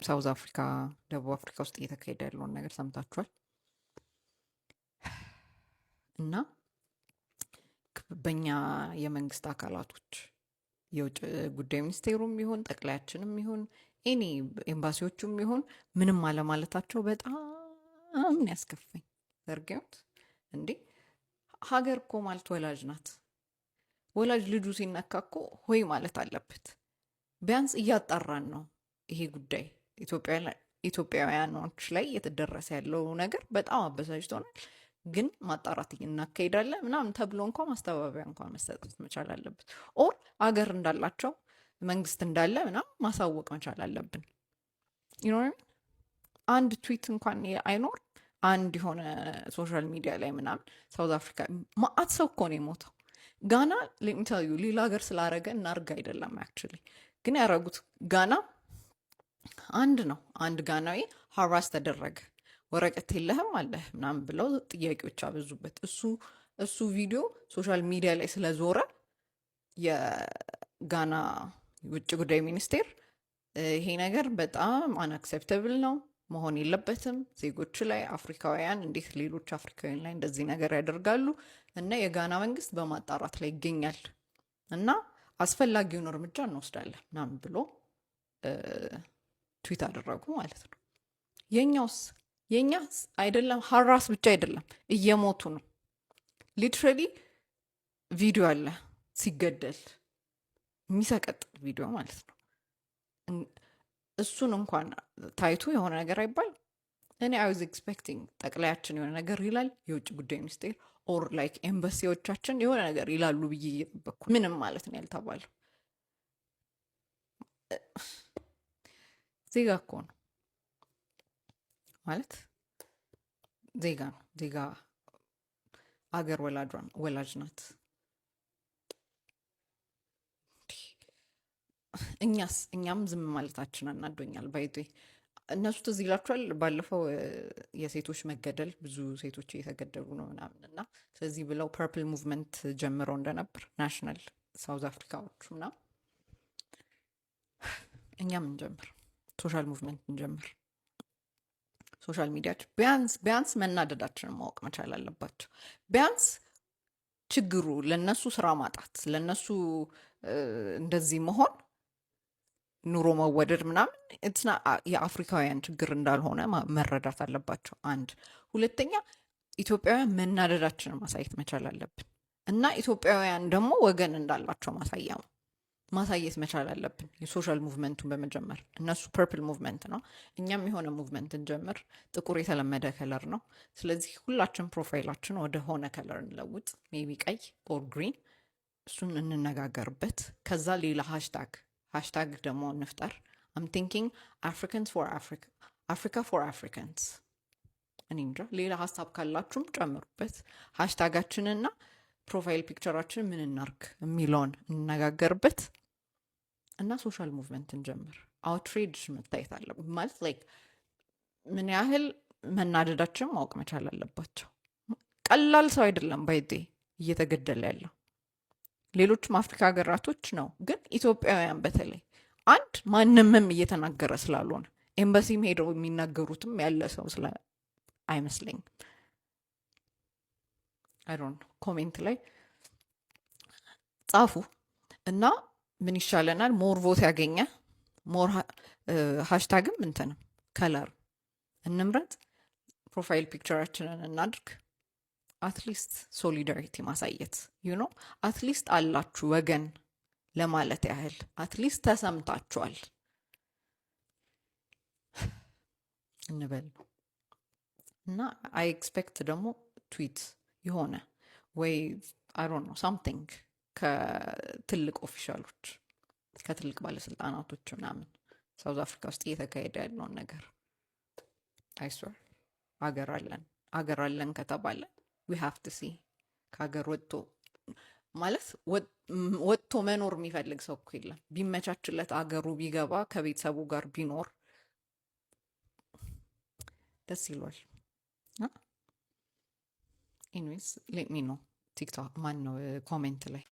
ሳውዝ አፍሪካ፣ ደቡብ አፍሪካ ውስጥ እየተካሄደ ያለውን ነገር ሰምታችኋል። እና በእኛ የመንግስት አካላቶች የውጭ ጉዳይ ሚኒስቴሩም ይሁን ጠቅላያችንም ይሁን ኤኒ ኤምባሲዎቹም ይሁን ምንም አለማለታቸው በጣም ያስከፋኝ። ዘርጊያት እንዴ ሀገር እኮ ማለት ወላጅ ናት። ወላጅ ልጁ ሲነካ እኮ ሆይ ማለት አለበት። ቢያንስ እያጣራን ነው ይሄ ጉዳይ ኢትዮጵያውያኖች ላይ የተደረሰ ያለው ነገር በጣም አበሳጭቶናል፣ ግን ማጣራት እናካሄዳለን ምናምን ተብሎ እንኳን ማስተባበያ እንኳን መሰጠት መቻል አለበት። ኦር አገር እንዳላቸው መንግስት እንዳለ ምናምን ማሳወቅ መቻል አለብን። አንድ ትዊት እንኳን አይኖር አንድ የሆነ ሶሻል ሚዲያ ላይ ምናምን ሳውዝ አፍሪካ ማአት ሰው እኮ ነው የሞተው። ጋና ለሚታዩ ሌላ ሀገር ስላረገ እናርግ አይደለም አክቹሊ፣ ግን ያረጉት ጋና አንድ ነው። አንድ ጋናዊ ሀራስ ተደረገ፣ ወረቀት የለህም አለህ ምናምን ብለው ጥያቄዎች አበዙበት። እሱ ቪዲዮ ሶሻል ሚዲያ ላይ ስለዞረ የጋና ውጭ ጉዳይ ሚኒስቴር ይሄ ነገር በጣም አንአክሴፕተብል ነው፣ መሆን የለበትም፣ ዜጎች ላይ አፍሪካውያን እንዴት ሌሎች አፍሪካውያን ላይ እንደዚህ ነገር ያደርጋሉ፣ እና የጋና መንግስት በማጣራት ላይ ይገኛል እና አስፈላጊውን እርምጃ እንወስዳለን ምናምን ብሎ ትዊት አደረጉ ማለት ነው። የኛ አይደለም ሀራስ ብቻ አይደለም እየሞቱ ነው። ሊትራሊ ቪዲዮ አለ ሲገደል የሚሰቀጥል ቪዲዮ ማለት ነው። እሱን እንኳን ታይቶ የሆነ ነገር አይባልም። እኔ አይ ዋዝ ኤክስፔክቲንግ ጠቅላያችን የሆነ ነገር ይላል፣ የውጭ ጉዳይ ሚኒስቴር ኦር ላይክ ኤምባሲዎቻችን የሆነ ነገር ይላሉ ብዬ እየጠበቅኩ ምንም ማለት ነው ያልተባለው። ዜጋ እኮ ነው ማለት ዜጋ ነው። ዜጋ አገር ወላጅ ናት። እኛም ዝም ማለታችን አናዶኛል። ባይቶ እነሱ ትዝ ይላችኋል ባለፈው የሴቶች መገደል ብዙ ሴቶች እየተገደሉ ነው ምናምን እና ስለዚህ ብለው ፐርፕል ሙቭመንት ጀምረው እንደነበር ናሽናል ሳውዝ አፍሪካዎቹ ምናምን እኛም እንጀምር፣ ሶሻል ሙቭመንት እንጀምር። ሶሻል ሚዲያችን ቢያንስ መናደዳችንን ማወቅ መቻል አለባቸው። ቢያንስ ችግሩ ለነሱ ስራ ማጣት፣ ለነሱ እንደዚህ መሆን፣ ኑሮ መወደድ ምናምን የአፍሪካውያን ችግር እንዳልሆነ መረዳት አለባቸው። አንድ ሁለተኛ ኢትዮጵያውያን መናደዳችንን ማሳየት መቻል አለብን እና ኢትዮጵያውያን ደግሞ ወገን እንዳላቸው ማሳየት መቻል አለብን። የሶሻል ሙቭመንቱን በመጀመር እነሱ ፐርፕል ሙቭመንት ነው፣ እኛም የሆነ ሙቭመንት እንጀምር። ጥቁር የተለመደ ከለር ነው። ስለዚህ ሁላችን ፕሮፋይላችን ወደ ሆነ ከለር እንለውጥ፣ ሜቢ ቀይ ኦር ግሪን፣ እሱን እንነጋገርበት። ከዛ ሌላ ሃሽታግ ደግሞ እንፍጠር። አም ቲንኪንግ አፍሪካንስ ፎር አፍሪካ ፎር አፍሪካንስ። እኔ እንጃ ሌላ ሀሳብ ካላችሁም ጨምሩበት። ሃሽታጋችንና ፕሮፋይል ፒክቸራችን ምን እናርግ የሚለውን እንነጋገርበት እና ሶሻል ሙቭመንት እንጀምር። አውትሬጅ መታየት አለ ማለት ላይክ ምን ያህል መናደዳችን ማወቅ መቻል አለባቸው። ቀላል ሰው አይደለም ባይዴ እየተገደለ ያለው፣ ሌሎችም አፍሪካ ሀገራቶች ነው፣ ግን ኢትዮጵያውያን በተለይ አንድ ማንምም እየተናገረ ስላልሆነ ኤምባሲም ሄደው የሚናገሩትም ያለ ሰው ስለ አይመስለኝም። አይዶን ኮሜንት ላይ ጻፉ እና ምን ይሻለናል፣ ሞር ቮት ያገኘ ሞር ሃሽታግም እንትንም ከለር እንምረጥ፣ ፕሮፋይል ፒክቸራችንን እናድርግ። አትሊስት ሶሊዳሪቲ ማሳየት አትሊስት አላችሁ ወገን ለማለት ያህል አትሊስት ተሰምታችኋል እንበል እና አይ ኤክስፔክት ደግሞ ትዊት የሆነ ወይ አይ ዶንት ኖ ሳምቲንግ ከትልቅ ኦፊሻሎች ከትልቅ ባለስልጣናቶች ምናምን ሳውዝ አፍሪካ ውስጥ እየተካሄደ ያለውን ነገር አይስወር አገር አለን ከተባለ we have to see ከሀገር ወጥቶ መኖር የሚፈልግ ሰው እኮ የለም። ቢመቻችለት አገሩ ቢገባ ከቤተሰቡ ጋር ቢኖር ደስ ይሏል። ኤኒዌይስ ሌት ሚ ኖ ቲክቶክ ማን ነው ኮሜንት ላይ